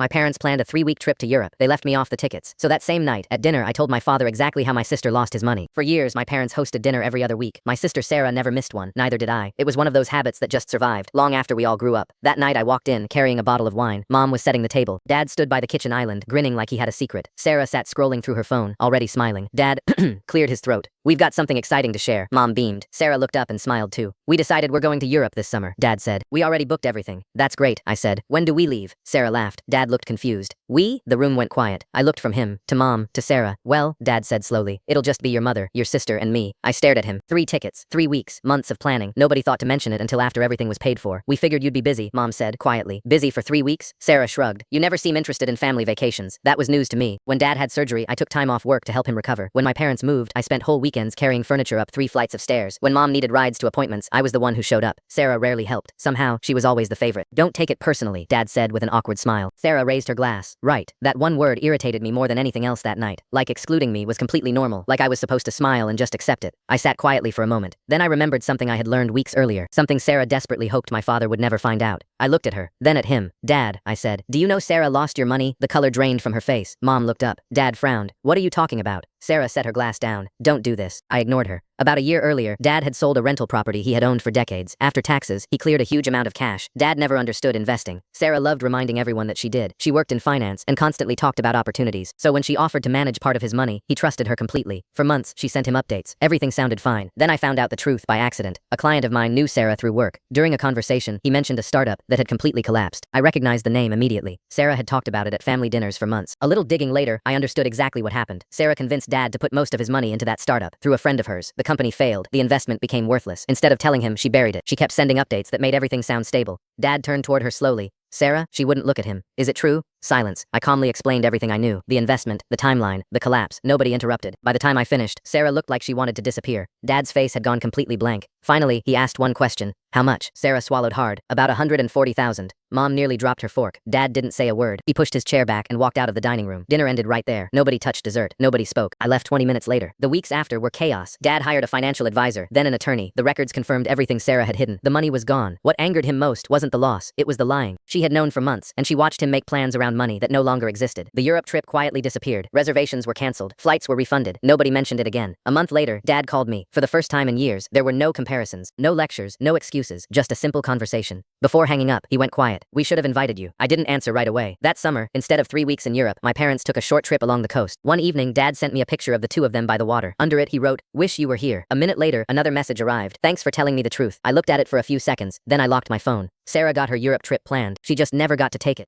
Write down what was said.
My parents planned a 3-week trip to Europe. They left me off the tickets. So that same night, at dinner, I told my father exactly how my sister lost his money. For years, my parents hosted dinner every other week. My sister Sarah never missed one, neither did I. It was one of those habits that just survived, long after we all grew up. That night I walked in, carrying a bottle of wine. Mom was setting the table. Dad stood by the kitchen island, grinning like he had a secret. Sarah sat scrolling through her phone, already smiling. Dad cleared his throat. "We've got something exciting to share." Mom beamed. Sarah looked up and smiled too. "We decided we're going to Europe this summer," Dad said. "We already booked everything." "That's great," I said. "When do we leave?" Sarah laughed. Dad looked confused. "We?" The room went quiet. I looked from him, to Mom, to Sarah. "Well," Dad said slowly, "it'll just be your mother, your sister, and me." I stared at him. 3 tickets, 3 weeks, months of planning. Nobody thought to mention it until after everything was paid for. "We figured you'd be busy," Mom said, quietly. "Busy for 3 weeks?" Sarah shrugged. "You never seem interested in family vacations." That was news to me. When Dad had surgery, I took time off work to help him recover. When my parents moved, I spent whole weekends carrying furniture up 3 flights of stairs. When Mom needed rides to appointments, I was the one who showed up. Sarah rarely helped. Somehow, she was always the favorite. "Don't take it personally," Dad said with an awkward smile. Sarah raised her glass. "Right." That one word irritated me more than anything else that night. Like excluding me was completely normal, like I was supposed to smile and just accept it. I sat quietly for a moment. Then I remembered something I had learned weeks earlier, something Sarah desperately hoped my father would never find out. I looked at her, then at him. "Dad," I said, "do you know Sarah lost your money?" The color drained from her face. Mom looked up. Dad frowned. "What are you talking about?" Sarah set her glass down. "Don't do this." I ignored her. About a year earlier, Dad had sold a rental property he had owned for decades. After taxes, he cleared a huge amount of cash. Dad never understood investing. Sarah loved reminding everyone that she did. She worked in finance and constantly talked about opportunities. So when she offered to manage part of his money, he trusted her completely. For months, she sent him updates. Everything sounded fine. Then I found out the truth by accident. A client of mine knew Sarah through work. During a conversation, he mentioned a startup that had completely collapsed. I recognized the name immediately. Sarah had talked about it at family dinners for months. A little digging later, I understood exactly what happened. Sarah convinced Dad to put most of his money into that startup. Through a friend of hers, the company failed. The investment became worthless. Instead of telling him, she buried it. She kept sending updates that made everything sound stable. Dad turned toward her slowly. "Sarah?" She wouldn't look at him. "Is it true?" Silence. I calmly explained everything I knew. The investment, the timeline, the collapse. Nobody interrupted. By the time I finished, Sarah looked like she wanted to disappear. Dad's face had gone completely blank. Finally, he asked one question. "How much?" Sarah swallowed hard. "About 140,000. Mom nearly dropped her fork. Dad didn't say a word. He pushed his chair back and walked out of the dining room. Dinner ended right there. Nobody touched dessert. Nobody spoke. I left 20 minutes later. The weeks after were chaos. Dad hired a financial advisor, then an attorney. The records confirmed everything Sarah had hidden. The money was gone. What angered him most wasn't the loss. It was the lying. She had known for months, and she watched him make plans around money that no longer existed. The Europe trip quietly disappeared. Reservations were canceled. Flights were refunded. Nobody mentioned it again. A month later, Dad called me. For the first time in years, there were no comparisons, no lectures, no excuses, just a simple conversation. Before hanging up, he went quiet. "We should have invited you." I didn't answer right away. That summer, instead of 3 weeks in Europe, my parents took a short trip along the coast. One evening, Dad sent me a picture of the two of them by the water. Under it, he wrote, "Wish you were here." A minute later, another message arrived. "Thanks for telling me the truth." I looked at it for a few seconds, then I locked my phone. Sarah got her Europe trip planned. She just never got to take it.